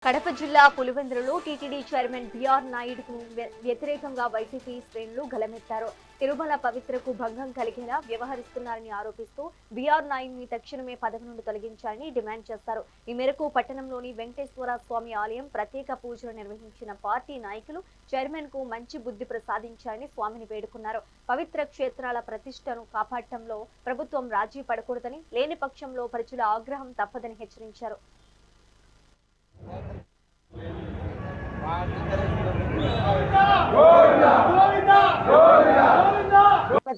కడప జిల్లా పులివెందులలో TTD chairman BR నాయుడుకు వ్యతిరేకంగా వైసీపీ శ్రేణులు గలమెత్తారు. తిరుమల పవిత్రకు భంగం కలిగేలా వ్యవహరిస్తున్నారని ఆరోపిస్తూ బిఆర్ నాయుడిని తక్షణమే పదవి నుండి తొలగించాలని డిమాండ్ చేశారు. ఈ మేరకు పట్టణంలోని వెంకటేశ్వర స్వామి ఆలయం ప్రత్యేక పూజలు నిర్వహించిన పార్టీ నాయకులు చైర్మన్ కు మంచి బుద్ధి ప్రసాదించాలని స్వామిని వేడుకున్నారు. పవిత్ర క్షేత్రాల ప్రతిష్టను కాపాడటంలో ప్రభుత్వం రాజీ పడకూడదని, లేని పక్షంలో ప్రజల ఆగ్రహం తప్పదని హెచ్చరించారు.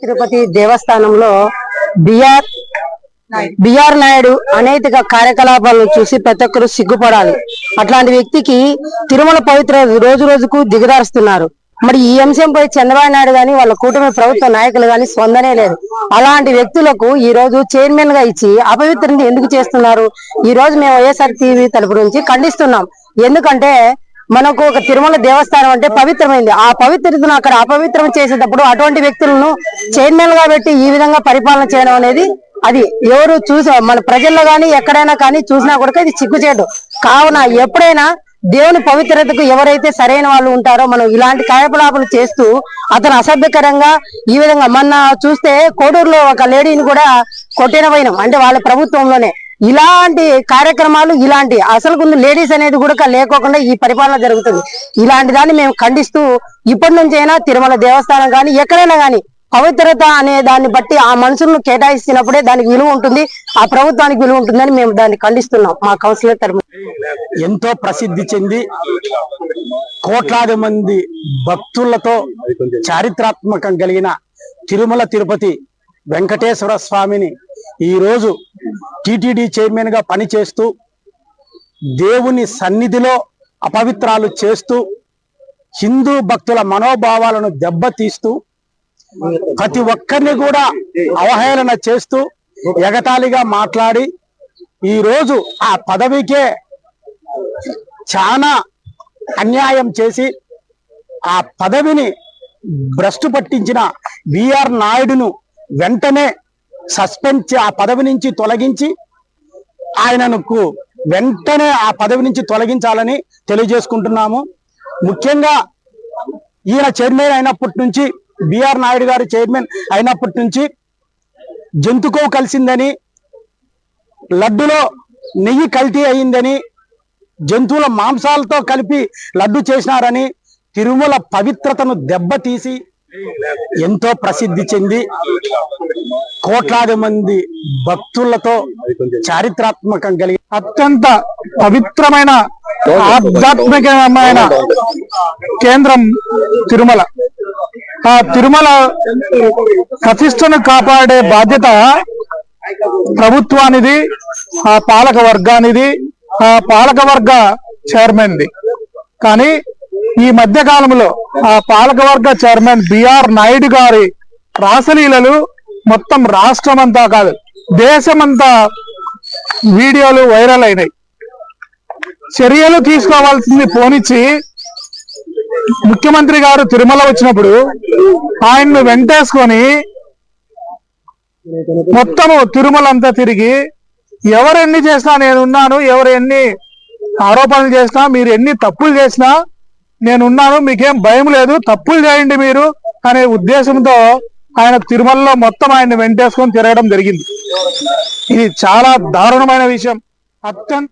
తిరుపతి దేవస్థానంలో బిఆర్ నాయుడు అనైతిక కార్యకలాపాలను చూసి ప్రతి ఒక్కరు సిగ్గుపడాలి. అట్లాంటి వ్యక్తికి తిరుమల పవిత్ర రోజు రోజుకు దిగదారుస్తున్నారు. మరి ఈ అంశంపై చంద్రబాబు నాయుడు గాని వాళ్ళ కూటమి ప్రభుత్వ నాయకులు గాని స్పందనే లేదు. అలాంటి వ్యక్తులకు ఈ రోజు చైర్మన్ గా ఇచ్చి అపవిత్రని ఎందుకు చేస్తున్నారు? ఈ రోజు మేము వైఎస్ఆర్ టీవీ తరపు నుంచి ఖండిస్తున్నాం. ఎందుకంటే మనకు ఒక తిరుమల దేవస్థానం అంటే పవిత్రమైంది. ఆ పవిత్రతను అక్కడ అపవిత్రం చేసేటప్పుడు అటువంటి వ్యక్తులను చైర్మన్ గా పెట్టి ఈ విధంగా పరిపాలన చేయడం అనేది అది ఎవరు చూసా మన ప్రజల్లో గాని ఎక్కడైనా కానీ చూసినా కూడా ఇది సిగ్గుచేటు. కావున ఎప్పుడైనా దేవుని పవిత్రతకు ఎవరైతే సరైన వాళ్ళు ఉంటారో మనం ఇలాంటి కార్యకలాపాలు చేస్తూ అతను అసభ్యకరంగా ఈ విధంగా మొన్న చూస్తే కోడూరులో ఒక లేడీని కూడా కొట్టిన పోయినాం. అంటే వాళ్ళ ప్రభుత్వంలోనే ఇలాంటి కార్యక్రమాలు ఇలాంటి అసలు ముందు లేడీస్ అనేది కూడా లేకోకుండా ఈ పరిపాలన జరుగుతుంది. ఇలాంటి దాన్ని మేము ఖండిస్తూ ఇప్పటి నుంచి అయినా తిరుమల దేవస్థానం కానీ ఎక్కడైనా కానీ పవిత్రత అనే దాన్ని బట్టి ఆ మనుషులను కేటాయిస్తున్నప్పుడే దానికి విలువ ఉంటుంది, ఆ ప్రభుత్వానికి విలువ ఉంటుందని మేము దాన్ని ఖండిస్తున్నాం. మా కౌన్సిలర్ తరఫున ఎంతో ప్రసిద్ధి చెంది కోట్లాది మంది భక్తులతో చారిత్రాత్మకం కలిగిన తిరుమల తిరుపతి వెంకటేశ్వర స్వామిని ఈ రోజు టిటిడి చైర్మన్ గా పనిచేస్తూ దేవుని సన్నిధిలో అపవిత్రాలు చేస్తూ హిందూ భక్తుల మనోభావాలను దెబ్బతీస్తూ ప్రతి ఒక్కరిని కూడా అవహేళన చేస్తూ ఎగతాళిగా మాట్లాడి ఈ రోజు ఆ పదవికే చాలా అన్యాయం చేసి ఆ పదవిని భ్రష్టు పట్టించిన బిఆర్ నాయుడును వెంటనే సస్పెండ్ ఆ పదవి నుంచి తొలగించి ఆయనకు వెంటనే ఆ పదవి నుంచి తొలగించాలని తెలియజేసుకుంటున్నాము. ముఖ్యంగా ఈయన చైర్మన్ అయినప్పటి నుంచి బిఆర్ నాయుడు గారు చైర్మన్ అయినప్పటి నుంచి జంతుకో కలిసిందని, లడ్డులో నెయ్యి కల్తీ అయిందని, జంతువుల మాంసాలతో కలిపి లడ్డు చేసినారని తిరుమల పవిత్రతను దెబ్బతీసి ఎంతో ప్రసిద్ధి చెంది కోట్లాది మంది భక్తులతో చారిత్రాత్మకం కలిగి అత్యంత పవిత్రమైన ఆధ్యాత్మికమైన కేంద్రం తిరుమల. ఆ తిరుమల ప్రతిష్టను కాపాడే బాధ్యత ప్రభుత్వానిది, ఆ పాలక వర్గానిది, ఆ పాలక వర్గ చైర్మన్ది. కానీ ఈ మధ్య కాలంలో ఆ పాలకవర్గ చైర్మన్ బిఆర్ నాయుడు గారి రాసలీలలు మొత్తం రాష్ట్రం అంతా కాదు దేశమంతా వీడియోలు వైరల్ అయినాయి. చర్యలు తీసుకోవాల్సింది పోనిచ్చి ముఖ్యమంత్రి గారు తిరుమల వచ్చినప్పుడు ఆయన్ను వెంటేసుకొని మొత్తము తిరుమల అంతా తిరిగి ఎవరు ఎన్ని చేసినా నేనున్నాను, ఎవరు ఎన్ని ఆరోపణలు చేసినా, మీరు ఎన్ని తప్పులు చేసినా నేనున్నాను, మీకేం భయం లేదు, తప్పులు చేయండి మీరు అనే ఉద్దేశంతో ఆయన తిరుమలలో మొత్తం ఆయన్ని వెంటేసుకొని తిరగడం జరిగింది. ఇది చాలా దారుణమైన విషయం. అత్యంత